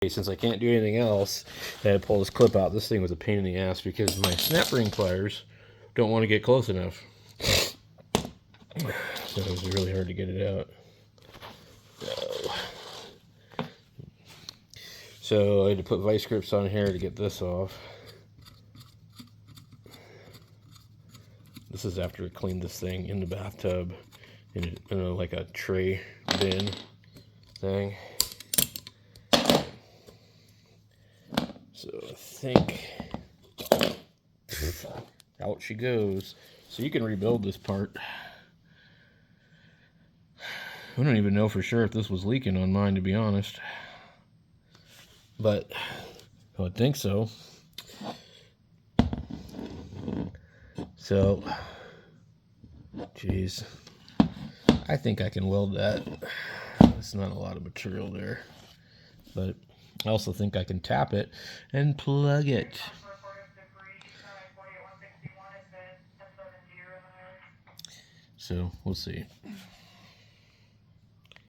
Since I can't do anything else, I had to pull this clip out. This thing was a pain in the ass because my snap ring pliers don't want to get close enough. So it was really hard to get it out. So I had to put vice grips on here to get this off. This is after I cleaned this thing in the bathtub in like a tray bin thing. So I think out she goes. So you can rebuild this part. I don't even know for sure if this was leaking on mine, to be honest, but I would think so. So, geez, I think I can weld that. There's not a lot of material there, but I also think I can tap it and plug it. So we'll see.